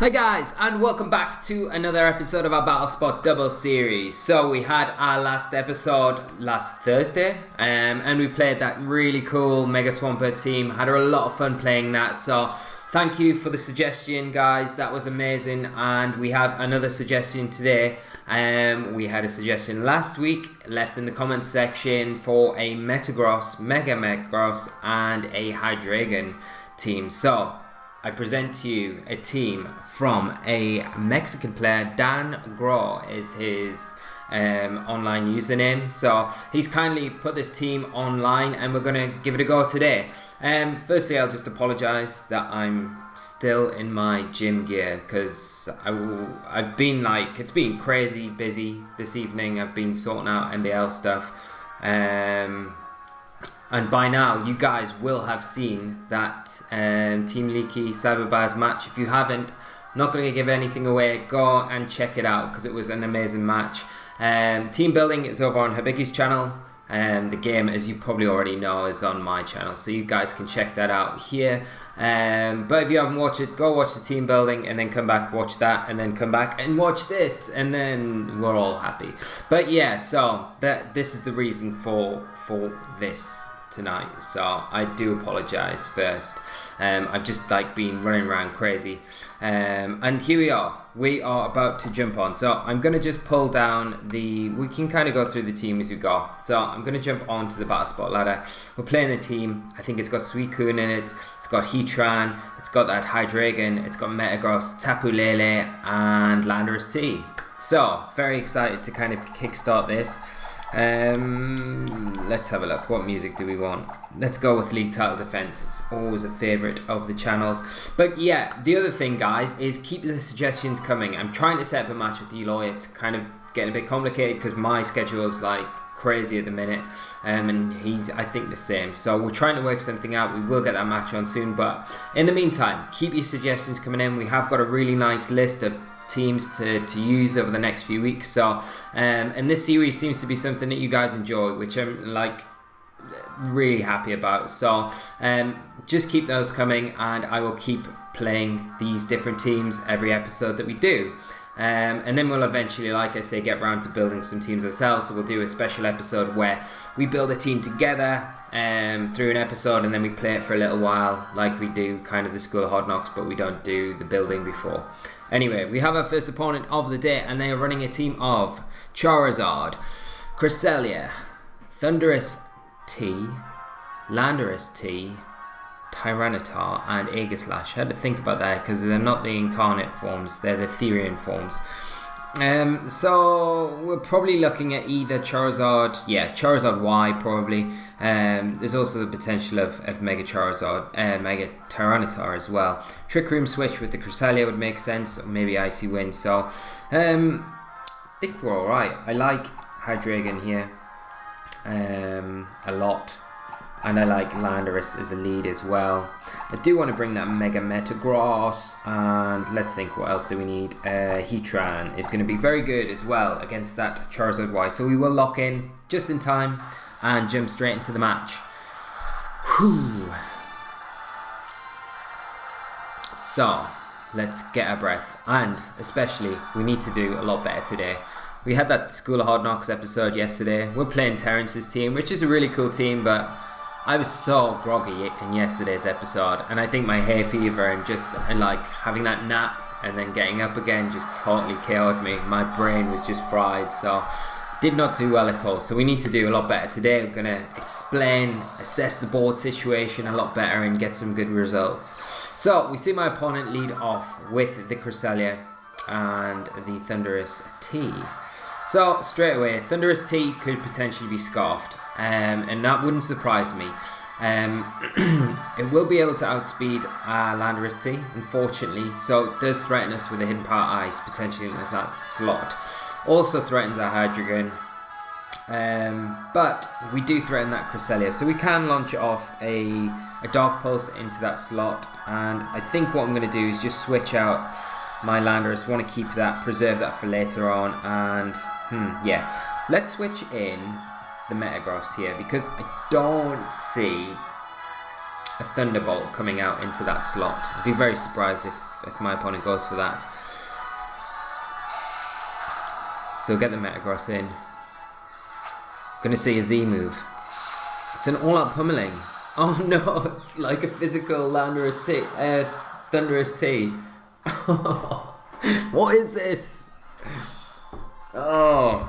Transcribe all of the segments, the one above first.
Hi guys, and welcome back to another episode of our Battle Spot Double Series. So we had our last episode last Thursday, and we played that really cool Mega Swampert team. Had a lot of fun playing that, so thank you for the suggestion, guys. That was amazing, and we have another suggestion today. We had a suggestion last week, left in the comments section, for a Metagross, Mega Metagross, and a Hydreigon team. So I present to you a team from a Mexican player. Dan Grow is his online username. So he's kindly put this team online and we're going to give it a go today. Firstly, I'll just apologise that I'm still in my gym gear because I've been it's been crazy busy this evening. I've been sorting out NBL stuff. And by now, you guys will have seen that Team Leaky Cyberbars match. If you haven't, not going to give anything away. Go and check it out because it was an amazing match. Team building is over on Hydreigon's channel. The game, as you probably already know, is on my channel, so you guys can check that out here. But if you haven't watched it, go watch the team building and then come back, watch that, and then come back and watch this, and then we're all happy. But yeah, so this is the reason for this tonight, so I do apologize first. I've just been running around crazy, and here we are about to jump on. So I'm going to just pull down we can kind of go through the team as we go. So I'm going to jump onto the Battle Spot ladder. We're playing the team. I think it's got Suicune in it, it's got Heatran, it's got that Hydreigon, it's got Metagross, Tapu Lele, and Landorus T. So very excited to kind of kickstart this. Let's have a look. What music do we want? Let's go with League Title Defense. It's always a favorite of the channels. But yeah, the other thing, guys, is keep the suggestions coming. I'm trying to set up a match with Eloy. It's kind of getting a bit complicated because my schedule is crazy at the minute, and he's, I think, the same. So we're trying to work something out. We will get that match on soon, but in the meantime, keep your suggestions coming in. We have got a really nice list of teams to use over the next few weeks, so and this series seems to be something that you guys enjoy, which I'm really happy about. So just keep those coming, and I will keep playing these different teams every episode that we do, and then we'll eventually, like I say, get around to building some teams ourselves. So we'll do a special episode where we build a team together through an episode, and then we play it for a little while, like we do kind of the School of Hard Knocks, but we don't do the building before. Anyway, we have our first opponent of the day, and they are running a team of Charizard, Cresselia, Thundurus T, Landorus T, Tyranitar, and Aegislash. I had to think about that because they're not the incarnate forms, they're the Therian forms. So we're probably looking at either Charizard Y probably. There's also the potential of Mega Charizard, Mega Tyranitar as well. Trick Room switch with the Cresselia would make sense, or maybe Icy Wind. So I think we're alright. I like Hydreigon here a lot, and I like Landorus as a lead as well. I do want to bring that Mega Metagross, and let's think, what else do we need? Heatran is going to be very good as well against that Charizard Y, so we will lock in just in time and jump straight into the match. Whew. So let's get our breath, and especially we need to do a lot better today. We had that School of Hard Knocks episode yesterday. We're playing Terrence's team, which is a really cool team, but I was so groggy in yesterday's episode, and I think my hay fever and just having that nap and then getting up again just totally KO'd me. My brain was just fried, so did not do well at all. So we need to do a lot better today. We're going to assess the board situation a lot better and get some good results. So we see my opponent lead off with the Cresselia and the Thundurus T. So straight away, Thundurus T could potentially be scarfed. And that wouldn't surprise me. It will be able to outspeed Landorus T, unfortunately, so it does threaten us with a Hidden Power Ice, potentially in that slot. Also threatens our Hydreigon, but we do threaten that Cresselia, so we can launch off a Dark Pulse into that slot, and I think what I'm going to do is just switch out my Landorus. Want to keep that, preserve that for later on, and yeah, let's switch in the Metagross here, because I don't see a Thunderbolt coming out into that slot. I'd be very surprised if if my opponent goes for that. So get the Metagross in. Gonna see a Z move. It's an all-out pummeling. Oh no, it's like a physical Thunderous T. What is this? Oh.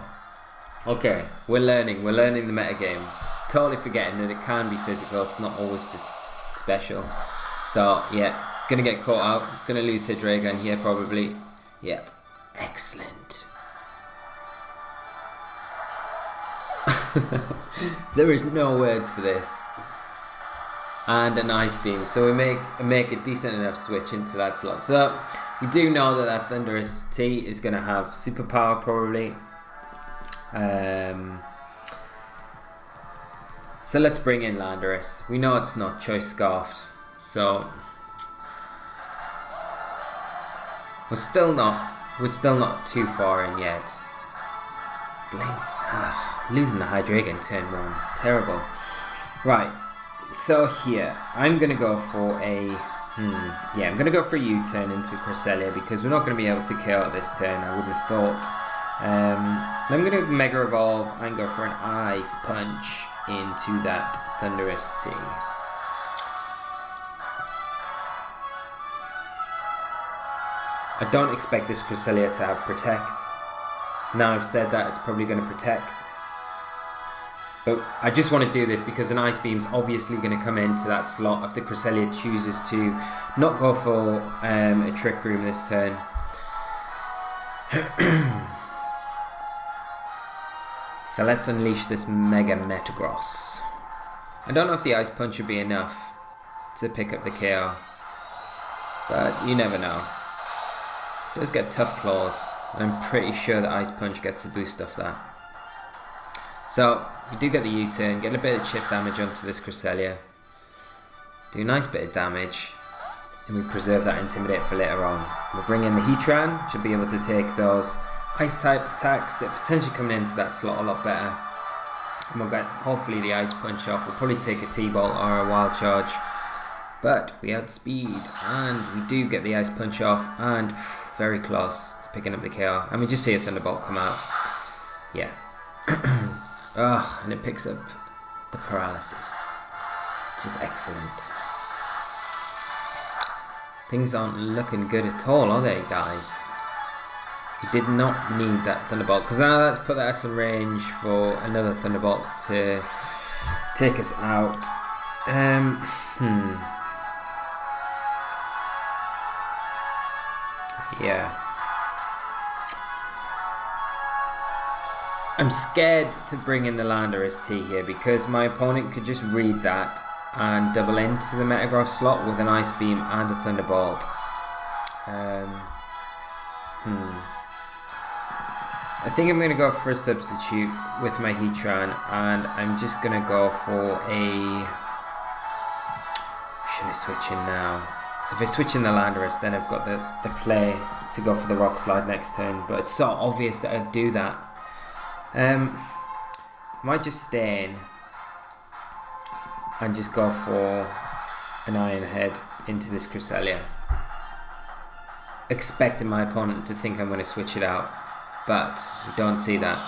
Okay, we're learning the metagame. Totally forgetting that it can be physical, it's not always special. So, yeah, gonna get caught out. Gonna lose Hydreigon here probably. Yep. Excellent. There is no words for this. And an Ice Beam, so we make a decent enough switch into that slot. So we do know that that Thunderous T is going to have superpower probably. So let's bring in Landorus. We know it's not Choice Scarfed, so we're still not too far in yet. Losing the Hydreigon turn 1. Terrible. Right, so here, I'm going to go for a... I'm going to go for a U-turn into Cresselia because we're not going to be able to KO this turn, I would have thought. I'm going to Mega Evolve and go for an Ice Punch into that Thunderous T. I don't expect this Cresselia to have Protect. Now I've said that, it's probably going to Protect. But I just want to do this because an Ice Beam's obviously going to come into that slot if the Cresselia chooses to not go for a Trick Room this turn. So let's unleash this Mega Metagross. I don't know if the Ice Punch would be enough to pick up the KO, but you never know. It does get Tough Claws, and I'm pretty sure that Ice Punch gets a boost off that. So, we do get the U-turn, get a bit of chip damage onto this Cresselia, do a nice bit of damage, and we preserve that Intimidate for later on. We'll bring in the Heatran, should be able to take those Ice-type attacks, potentially coming into that slot a lot better. And we'll get, hopefully, the Ice Punch off. We'll probably take a T-Bolt or a Wild Charge. But we outspeed, and we do get the Ice Punch off, and very close to picking up the KO. And we just see a Thunderbolt come out. Yeah. And it picks up the Paralysis, which is excellent. Things aren't looking good at all, are they, guys? We did not need that Thunderbolt, because now let's put that in range for another Thunderbolt to take us out. Yeah. I'm scared to bring in the Landorus T here because my opponent could just read that and double into the Metagross slot with an Ice Beam and a Thunderbolt. I think I'm going to go for a substitute with my Heatran, and I'm just going to go for a... Should I switch in now? So if I switch in the Landorus, then I've got the play to go for the Rock Slide next turn, but it's so obvious that I'd do that. Might just stay in and just go for an Iron Head into this Cresselia, expecting my opponent to think I'm going to switch it out, but we don't see that,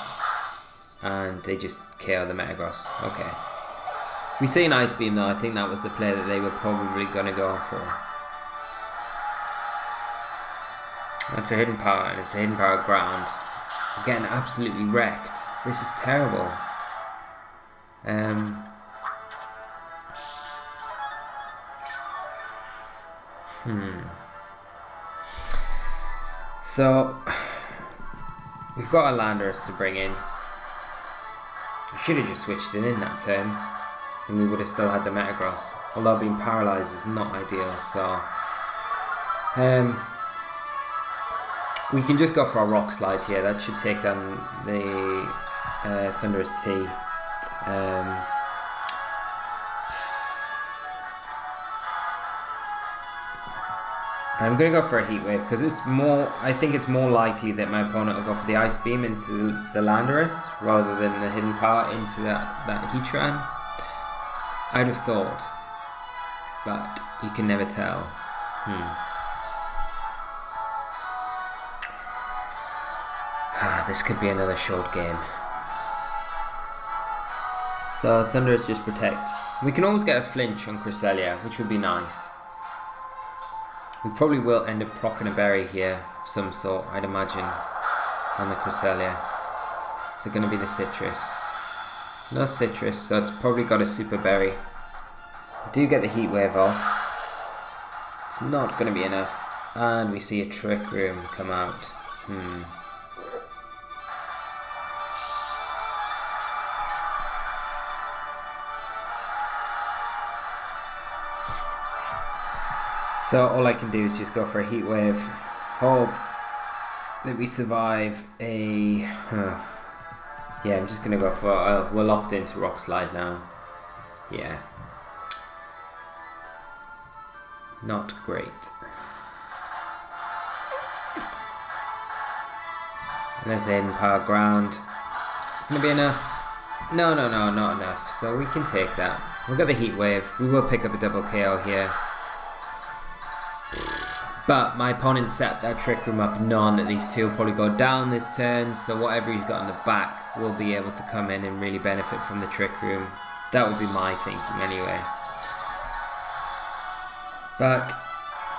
and they just KO the Metagross. Okay. If we see an Ice Beam though, I think that was the play that they were probably going to go for. That's a Hidden Power, and it's a Hidden Power Ground. I'm getting absolutely wrecked. This is terrible. So we've got a Landorus to bring in. I should have just switched it in that turn, and we would have still had the Metagross. Although being paralysed is not ideal, so we can just go for a Rock Slide here. That should take down the Thunderous T. I'm going to go for a Heat Wave because it's more. I think it's more likely that my opponent will go for the Ice Beam into the Landorus rather than the Hidden Power into that Heatran. I'd have thought, but you can never tell. this could be another short game. So Thundurus just protects. We can always get a flinch on Cresselia, which would be nice. We probably will end up procking a berry here of some sort, I'd imagine, on the Cresselia. Is it going to be the citrus? No citrus, so it's probably got a super berry. I do get the heat wave off. It's not going to be enough. And we see a Trick Room come out. So all I can do is just go for a heat wave. Hope that we survive a... Yeah, I'm just going to go for... we're locked into Rock Slide now. Yeah. Not great. And there's Aiden Power Ground. Gonna be enough? No, not enough. So we can take that. We've got the Heat Wave. We will pick up a double KO here. But my opponent set that Trick Room up knowing that these two will probably go down this turn, so whatever he's got in the back will be able to come in and really benefit from the Trick Room. That would be my thinking anyway. But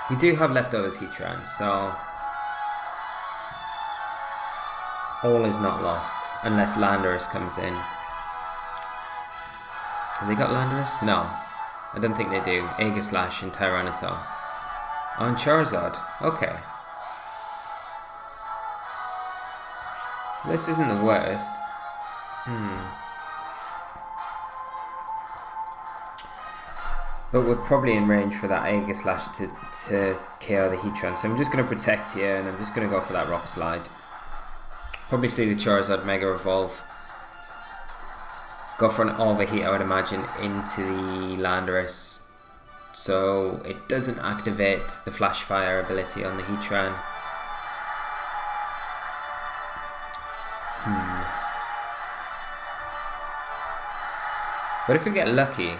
we do have leftovers Heatran, so all is not lost unless Landorus comes in. Have they got Landorus? No, I don't think they do. Aegislash and Tyranitar. On Charizard, okay. So this isn't the worst. But we're probably in range for that Aegislash to KO the Heatran. So I'm just going to protect here and I'm just going to go for that Rock Slide. Probably see the Charizard Mega Evolve. Go for an Overheat, I would imagine, into the Landorus. So it doesn't activate the Flash Fire ability on the Heatran. But if we get lucky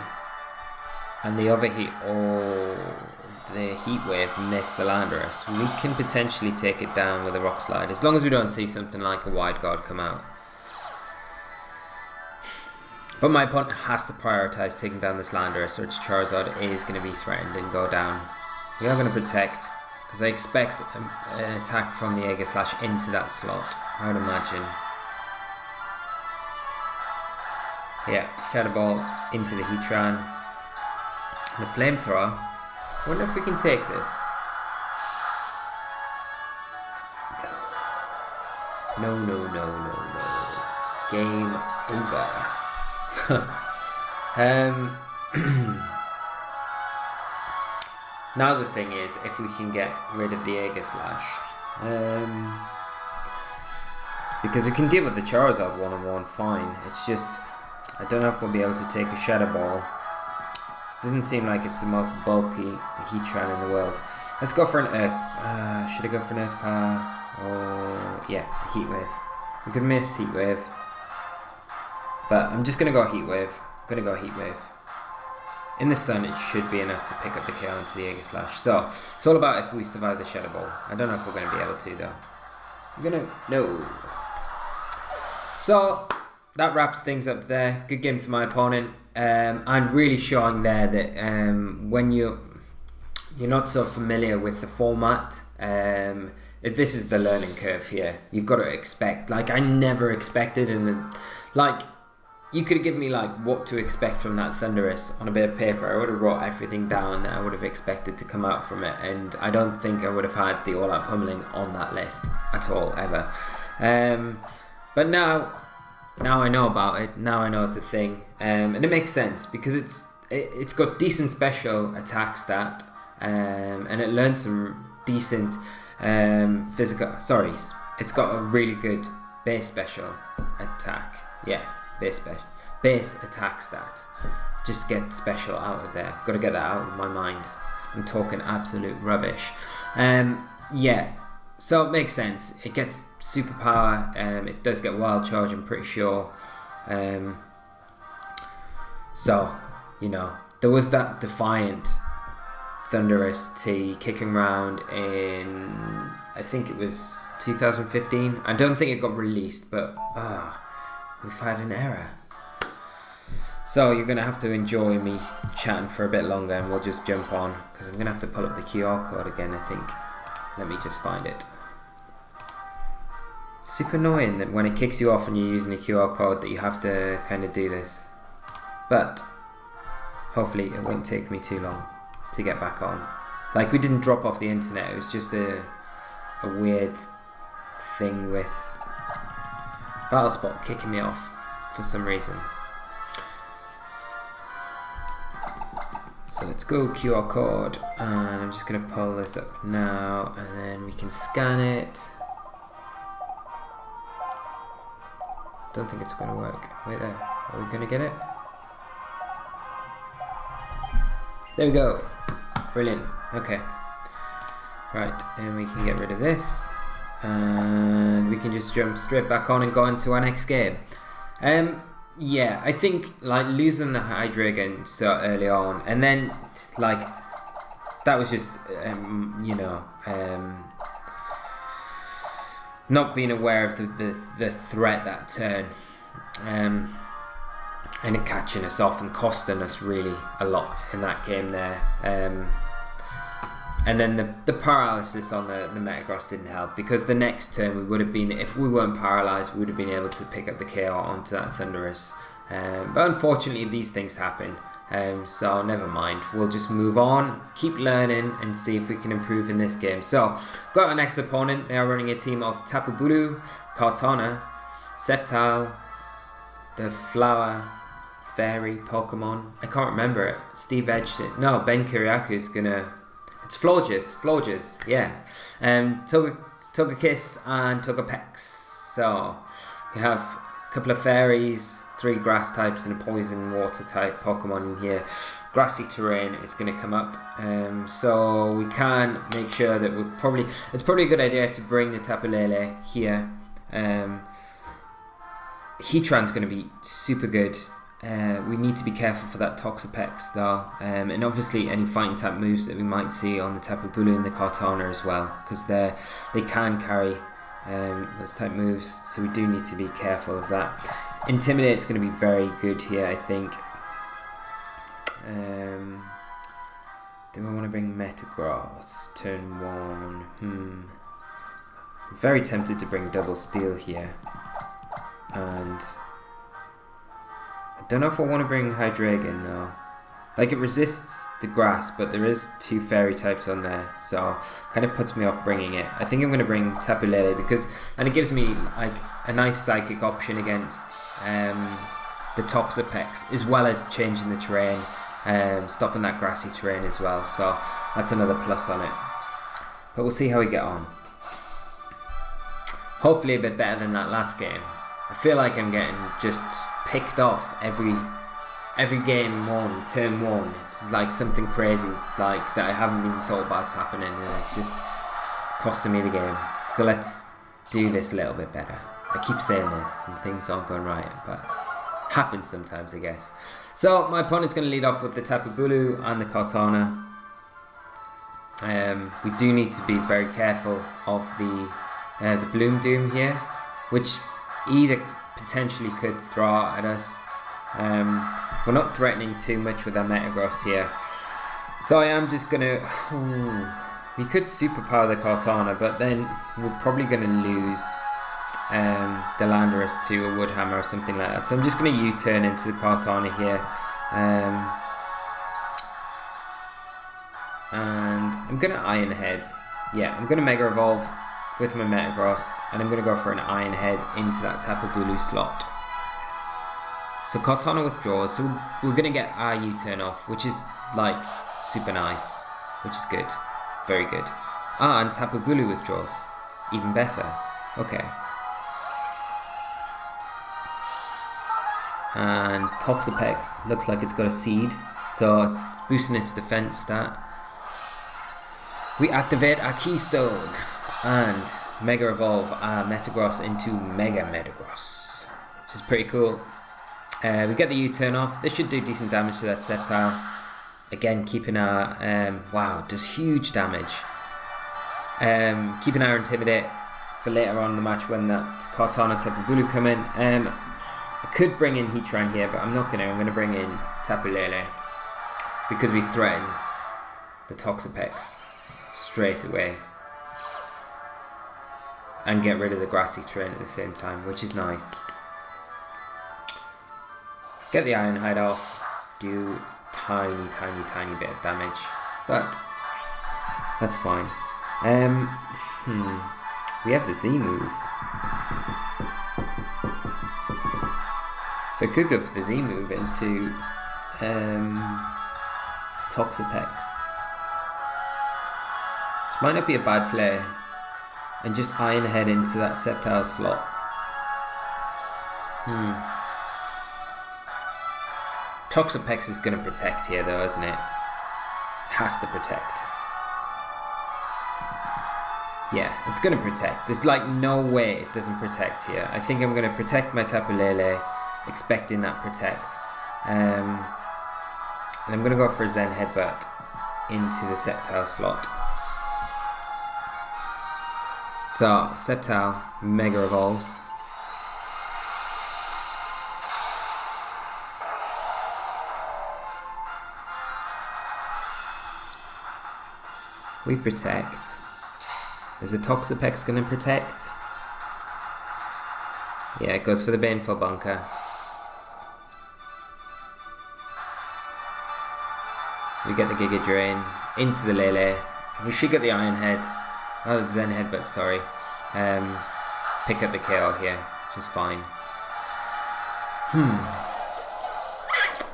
and the Overheat or the Heat Wave miss the Landorus, we can potentially take it down with a Rock Slide, as long as we don't see something like a Wide Guard come out. But my opponent has to prioritise taking down this Landorus, or its Charizard is going to be threatened and go down. We are going to protect, because I expect an attack from the Aegislash into that slot, I would imagine. Yeah, Shadow Ball into the Heatran. And a Flamethrower. I wonder if we can take this. No. Game over. Now the thing is, if we can get rid of the Aegislash, because we can deal with the Charizard one-on-one fine. It's just, I don't know if we'll be able to take a Shadow Ball. This doesn't seem like it's the most bulky Heatran in the world. Let's go for an Earth. Should I go for an Earth Power? Oh, yeah, Heat Wave. We could miss Heat Wave, but I'm just gonna go Heat Wave. In the sun, it should be enough to pick up the KO into the Aegislash. So, it's all about if we survive the Shadow Ball. I don't know if we're going to be able to, though. No. So, that wraps things up there. Good game to my opponent. I'm really showing there that when you're not so familiar with the format, this is the learning curve here. You've got to expect, like, I never expected, you could have given me what to expect from that Thundurus on a bit of paper. I would have wrote everything down that I would have expected to come out from it, and I don't think I would have had the all-out pummeling on that list at all, ever. But now I know about it. Now I know it's a thing, and it makes sense because it's got decent special attack stat, and it learns some decent physical. Sorry, it's got a really good base special attack. Yeah. Base attack stat. Just get special out of there. Got to get that out of my mind. I'm talking absolute rubbish. Yeah, so it makes sense. It gets superpower. It does get wild charge, I'm pretty sure. So, there was that Defiant Thunderous T kicking around in, I think it was 2015. I don't think it got released, but we've had an error. So you're going to have to enjoy me chatting for a bit longer, and we'll just jump on, because I'm going to have to pull up the QR code again, I think. Let me just find it. Super annoying that when it kicks you off and you're using a QR code that you have to kind of do this. But hopefully it won't take me too long to get back on. Like, we didn't drop off the internet, it was just a weird thing with Battlespot kicking me off for some reason. So let's go QR code, and I'm just going to pull this up now, and then we can scan it. Don't think it's going to work. Wait there, are we going to get it? There we go. Brilliant. Okay. Right, and we can get rid of this, and we can just jump straight back on and go into our next game. Yeah, I think like losing the Hydreigon so early on, and then like that was just not being aware of the threat that turn, and it catching us off and costing us really a lot in that game there. And then the paralysis on the Metagross didn't help, because the next turn we would have been, if we weren't paralyzed, we would have been able to pick up the KO onto that Thunderous. But unfortunately these things happen, so never mind. We'll just move on, keep learning, and see if we can improve in this game. So, got our next opponent. They are running a team of Tapu Bulu, Kartana, Sceptile, the Flower Fairy Pokemon. I can't remember it. Steve Edge. No, Ben Kiriaku's gonna. It's Florges, yeah. Togekiss and Togepex. So, you have a couple of fairies, 3 grass types, and a poison water type Pokemon in here. Grassy terrain is going to come up. So, we can make sure that it's probably a good idea to bring the Tapu Lele here. Heatran's going to be super good. We need to be careful for that Toxapex though, and obviously any fighting type moves that we might see on the Tapu Bulu and the Kartana as well, because they can carry those type moves, so we do need to be careful of that. Intimidate's going to be very good here, I think. Do I want to bring Metagross turn 1? I'm very tempted to bring Double Steel here, and I don't know if I want to bring Hydreigon though. Like, it resists the grass, but there is 2 fairy types on there, so kind of puts me off bringing it. I think I'm going to bring Tapu Lele, and it gives me like a nice psychic option against the Toxapex, as well as changing the terrain, stopping that grassy terrain as well. So that's another plus on it. But we'll see how we get on. Hopefully a bit better than that last game. I feel like I'm getting just picked off every game turn 1. It's like something crazy like that I haven't even thought about happening, and it's just costing me the game. So let's do this a little bit better. I keep saying this and things aren't going right, but happens sometimes, I guess. So my opponent's going to lead off with the Tapu Bulu and the Kartana. We do need to be very careful of the Bloom Doom here, which either potentially could throw at us. We're not threatening too much with our Metagross here, so I am just gonna. We could superpower the Kartana, but then we're probably gonna lose the Landorus to a Woodhammer or something like that. So I'm just gonna U-turn into the Kartana here, and I'm gonna Iron Head. Yeah, I'm gonna Mega Evolve with my Metagross, and I'm going to go for an Iron Head into that Tapu Bulu slot. So Kartana withdraws, so we're going to get our U-turn off, which is like super nice, which is good, very good. And Tapu Bulu withdraws, even better. Okay. And Toxapex looks like it's got a seed, so it's boosting its defense stat. We activate our Keystone and Mega Evolve our Metagross into Mega Metagross, which is pretty cool. We get the U-turn off. This should do decent damage to that Sceptile. again, keeping our wow, does huge damage. Keeping our Intimidate for later on in the match when that Kartana Tapu Bulu come in. I could bring in Hydreigon here, but I'm not gonna. I'm gonna bring in Tapu Lele because we threaten the Toxapex straight away and get rid of the grassy terrain at the same time, which is nice. Get the Iron Hide off, do tiny bit of damage, but that's fine. We have the Z move, so I could go for the Z move into Toxapex. This might not be a bad play, and just Iron Head into that Sceptile slot. Toxapex is going to protect here though, isn't it? Has to protect. Yeah, it's going to protect. There's like no way it doesn't protect here. I think I'm going to protect my Tapu Lele, expecting that protect. And I'm going to go for a Zen Headbutt into the Sceptile slot. So, Sceptile Mega Evolves. We protect. Is a Toxapex going to protect? Yeah, it goes for the Baneful Bunker. So we get the Giga Drain into the Lele. We should get the Iron Head. Oh, the Zen Headbutt, sorry. Pick up the KO here, which is fine.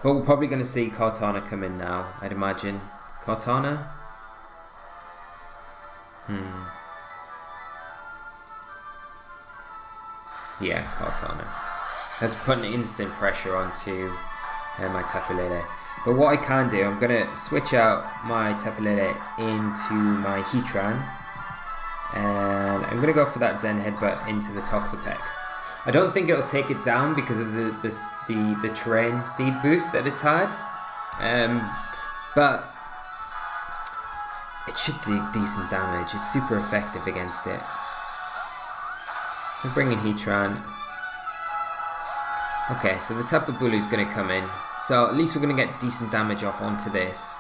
Well, we're probably going to see Kartana come in now, I'd imagine. Kartana? Yeah, Kartana. That's putting instant pressure onto my Tapu Lele. But what I can do, I'm going to switch out my Tapu Lele into my Hydreigon. And I'm going to go for that Zen Headbutt into the Toxapex. I don't think it'll take it down because of the terrain seed boost that it's had. But it should do decent damage. It's super effective against it. We're bringing Hydreigon. Okay, so the Tapu Bulu is going to come in. So at least we're going to get decent damage off onto this.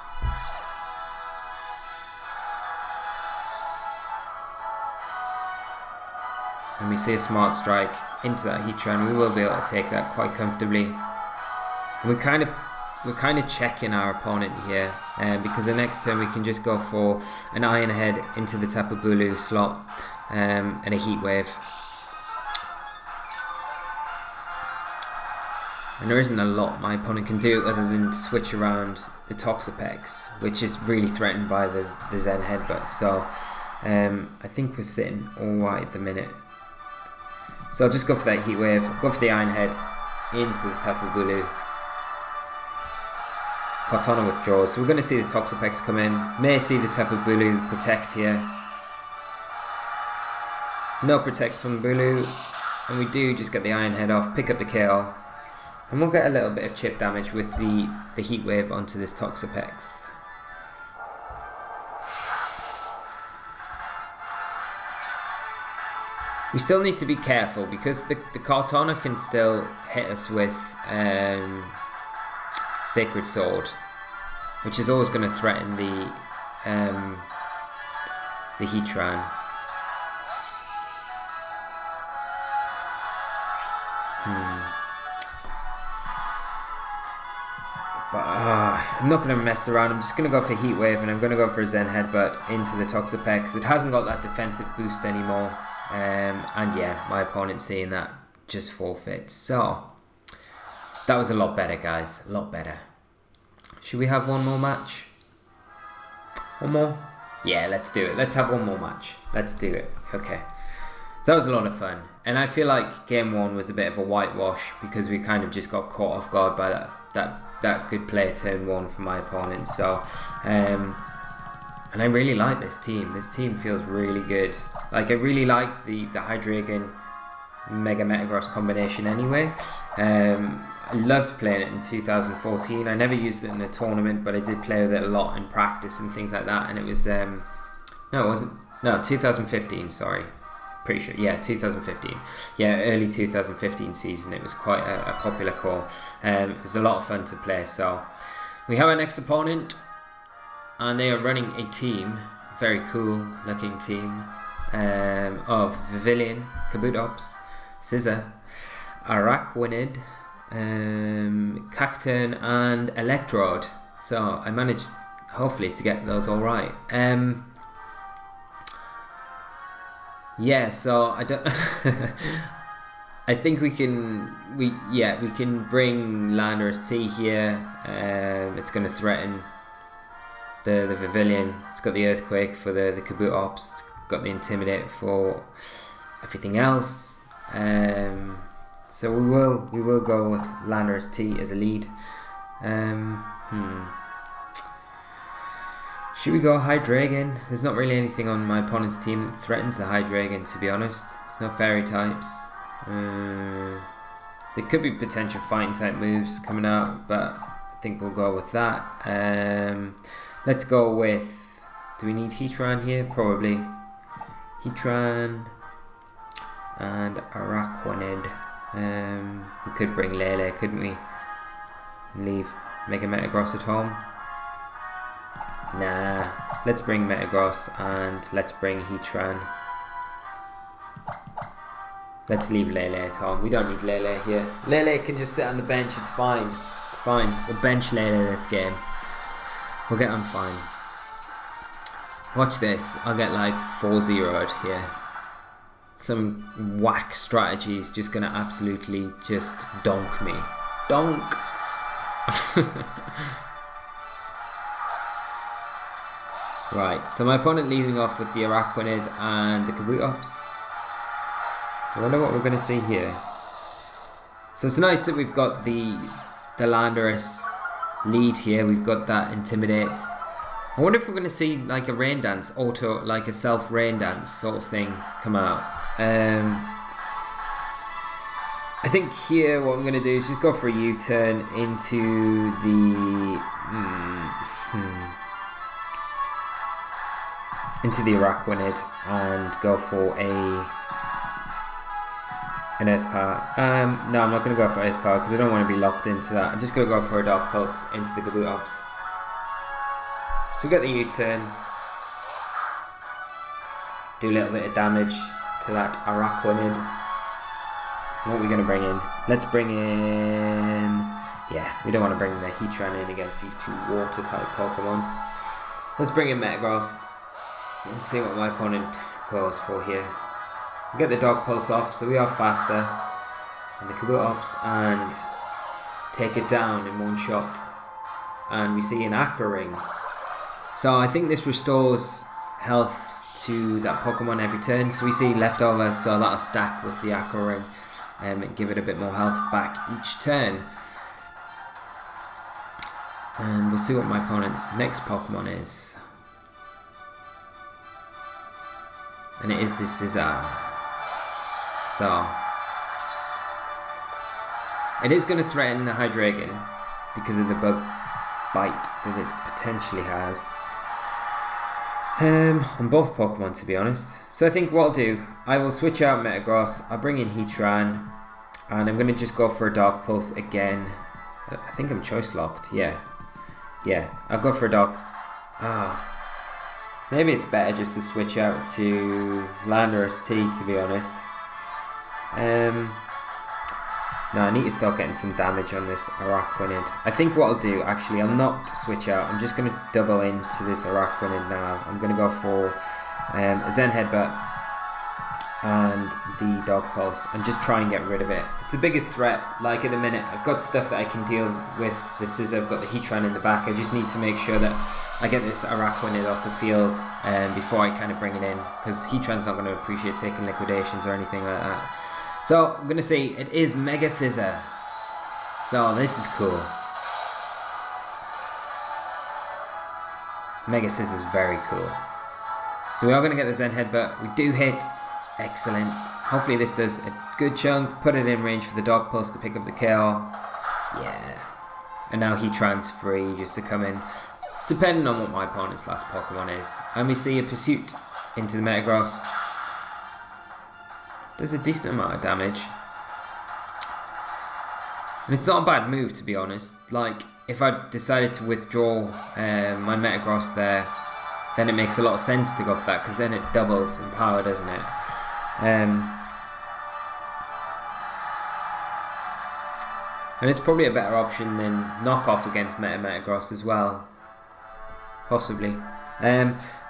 And we see a Smart Strike into that Hydreigon. We will be able to take that quite comfortably. And we're kind of checking our opponent here, because the next turn we can just go for an Iron Head into the Tapu Bulu slot and a Heat Wave. And there isn't a lot my opponent can do other than switch around the Toxapex, which is really threatened by the Zen Headbutt. So I think we're sitting alright at the minute. So I'll just go for that Heat Wave, go for the Iron Head into the Tapu Bulu. Kartana withdraws, so we're going to see the Toxapex come in. May see the Tapu Bulu protect here. No protect from Bulu, and we do just get the Iron Head off, pick up the KO. And we'll get a little bit of chip damage with the Heat Wave onto this Toxapex. We still need to be careful because the Kartana can still hit us with Sacred Sword, which is always going to threaten the Hydreigon. But I'm not going to mess around. I'm just going to go for Heat Wave and I'm going to go for a Zen Headbutt into the Toxapex. It hasn't got that defensive boost anymore. And yeah, my opponent seeing that just forfeits. So that was a lot better, guys. A lot better. Should we have one more match? One more? Yeah, let's do it. Let's have one more match. Let's do it. Okay. So that was a lot of fun. And I feel like game one was a bit of a whitewash because we kind of just got caught off guard by that good play turn one from my opponent. So, and I really like this team. This team feels really good. Like, I really like the Hydreigon Mega Metagross combination anyway. I loved playing it in 2014. I never used it in a tournament, but I did play with it a lot in practice and things like that. And it was no, it wasn't. No, 2015. Sorry, pretty sure. Yeah, 2015. Yeah, early 2015 season. It was quite a popular call. It was a lot of fun to play. So we have our next opponent, and they are running a team, very cool looking team, of Vivillon, Kabutops, Scizor, Araquanid, Cacturn and Electrode. So I managed hopefully to get those all right. Yeah, so I don't I think we can bring Landorus T here. It's going to threaten the Vivillon. It's got the Earthquake for the Kabutops. It's got the Intimidate for everything else. So we will go with Landorus T as a lead. Should we go Hydreigon? There's not really anything on my opponent's team that threatens the Hydreigon, to be honest. There's no fairy types. There could be potential fighting type moves coming out, but I think we'll go with that. Let's go with... Do we need Heatran here? Probably. Heatran and Araquanid. We could bring Lele, couldn't we? Leave Mega Metagross at home. Nah, let's bring Metagross and let's bring Heatran. Let's leave Lele at home. We don't need Lele here. Lele can just sit on the bench, it's fine. It's fine. We'll bench Lele this game. We'll get on fine. Watch this. I'll get like 4-0'd here. Some whack strategy is just gonna absolutely just donk me. Donk! Right, so my opponent leading off with the Araquanid and the Kabutops. I wonder what we're going to see here. So it's nice that we've got the Landorus lead here. We've got that Intimidate. I wonder if we're going to see like a Rain Dance, like a self Rain Dance sort of thing come out. I think here what I'm going to do is just go for a U-turn into the... into the Araquanid and go for an Earth Power. No, I'm not going to go for Earth Power because I don't want to be locked into that. I'm just going to go for a Dark Pulse into the Kabutops. So we get the U-turn. Do a little bit of damage to that Araquanid. What are we going to bring in? Let's bring in... Yeah, we don't want to bring the Heatran in against these two water type Pokemon. Let's bring in Metagross. And see what my opponent goes for here. We get the Dog Pulse off, so we are faster than the Kabutops and take it down in one shot. And we see an Aqua Ring. So I think this restores health to that Pokemon every turn. So we see leftovers, so that'll stack with the Aqua Ring and give it a bit more health back each turn. And we'll see what my opponent's next Pokemon is. And it is the Scizor. So it is going to threaten the Hydreigon because of the bug bite that it potentially has on both Pokemon, to be honest. So I think what I'll do, I will switch out Metagross, I'll bring in Heatran, and I'm going to just go for a Dark Pulse again. I think I'm choice locked. Yeah, I'll go for a Dark... Maybe it's better just to switch out to Landorus T, to be honest. No, I need to start getting some damage on this Araquanid. I think what I'll do, actually, I'll not switch out. I'm just going to double into this Araquanid now. I'm going to go for a Zen Headbutt and the Dog Pulse and just try and get rid of it. It's the biggest threat. Like at the minute, I've got stuff that I can deal with the Scizor. I've got the Heatran in the back. I just need to make sure that I get this Araquanid off the field before I kind of bring it in, because Heatran's not going to appreciate taking liquidations or anything like that. So I'm going to say it is Mega Scizor. So this is cool. Mega Scizor is very cool. So we are going to get the Zen Headbutt. We do hit. Excellent. Hopefully this does a good chunk. Put it in range for the Dog Pulse to pick up the KO. Yeah. And now Heatran's free just to come in, depending on what my opponent's last Pokemon is. And we see a Pursuit into the Metagross. Does a decent amount of damage. And it's not a bad move, to be honest. Like, if I decided to withdraw my Metagross there, then it makes a lot of sense to go for that, because then it doubles in power, doesn't it? And it's probably a better option than knockoff against Metagross as well. Possibly.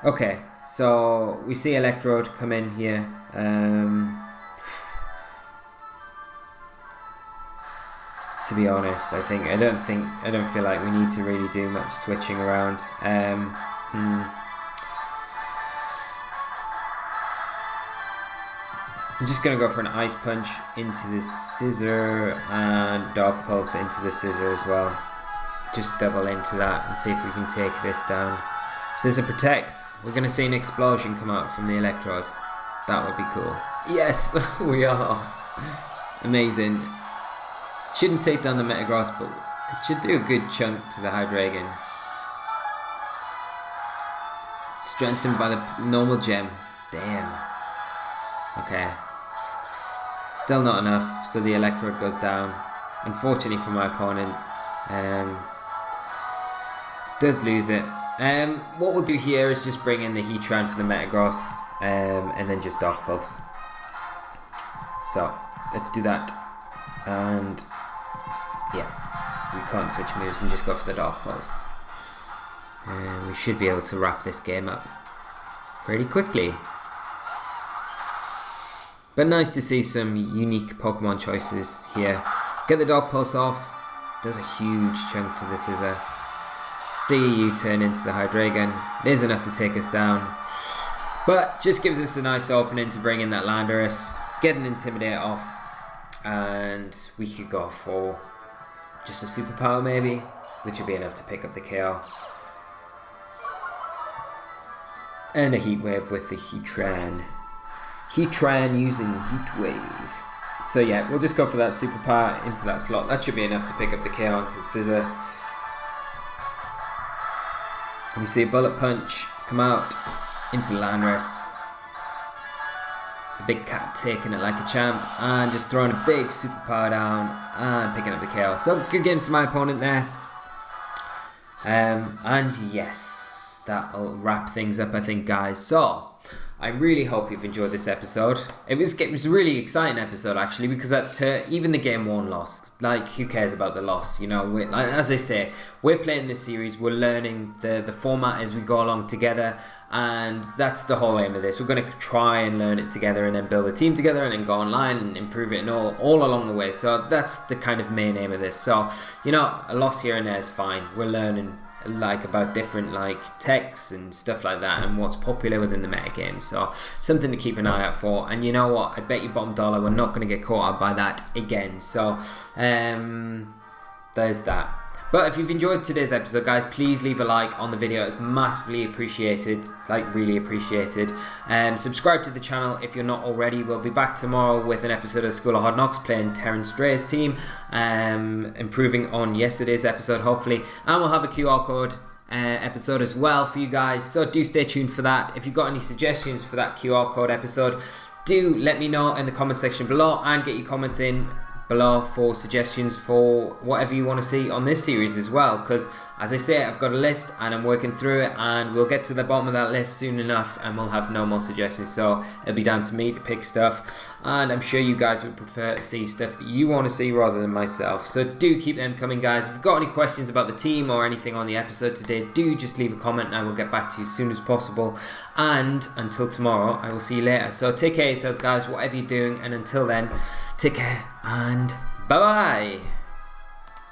Okay, so we see Electrode come in here. To be honest, I don't feel like we need to really do much switching around. I'm just going to go for an Ice Punch into the Scissor and Dark Pulse into the Scissor as well. Just double into that and see if we can take this down. Scissor protects. We're going to see an explosion come out from the Electrode. That would be cool. Yes, we are. Amazing. Shouldn't take down the Metagross, but it should do a good chunk to the Hydreigon. Strengthened by the normal gem. Damn. Okay. Still not enough, so the Electrode goes down. Unfortunately for my opponent, does lose it. What we'll do here is just bring in the Heatran for the Metagross, and then just Dark Pulse. So, let's do that. And, yeah, we can't switch moves and just go for the Dark Pulse. And we should be able to wrap this game up pretty quickly. But nice to see some unique Pokemon choices here. Get the Dark Pulse off. Does a huge chunk to the Scissor. See a U-turn into the Hydreigon. It is enough to take us down. But just gives us a nice opening to bring in that Landorus. Get an Intimidate off. And we could go for just a Superpower maybe, which would be enough to pick up the KO. And a Heat Wave with the Heatran. Heatran using Heat Wave. So yeah, we'll just go for that Superpower into that slot. That should be enough to pick up the KO onto the Scissor. We see a Bullet Punch come out into Landorus. The big cat taking it like a champ and just throwing a big Superpower down and picking up the KO. So good games to my opponent there. And yes, that'll wrap things up, I think, guys. So I really hope you've enjoyed this episode. It was a really exciting episode, actually, because even the game 1 lost. Like, who cares about the loss? You know, as I say, we're playing this series. We're learning the format as we go along together, and that's the whole aim of this. We're going to try and learn it together, and then build a team together, and then go online and improve it, and all along the way. So that's the kind of main aim of this. So, you know, a loss here and there is fine. We're learning about different techs and stuff like that, and what's popular within the meta game. So something to keep an eye out for. And you know what, I bet you bottom dollar we're not going to get caught up by that again. So there's that. But if you've enjoyed today's episode, guys, please leave a like on the video. It's massively appreciated, really appreciated. Subscribe to the channel if you're not already. We'll be back tomorrow with an episode of School of Hard Knocks, playing Terrence Dre's team, improving on yesterday's episode, hopefully. And we'll have a QR code episode as well for you guys, so do stay tuned for that. If you've got any suggestions for that QR code episode, do let me know in the comment section below, and get your comments in below for suggestions for whatever you want to see on this series as well, because as I say, I've got a list and I'm working through it, and we'll get to the bottom of that list soon enough and we'll have no more suggestions. So it'll be down to me to pick stuff, and I'm sure you guys would prefer to see stuff that you want to see rather than myself. So do keep them coming, guys. If you've got any questions about the team or anything on the episode today, do just leave a comment and I will get back to you as soon as possible. And until tomorrow, I will see you later. So take care of yourselves, guys, whatever you're doing, and until then, take care and bye bye.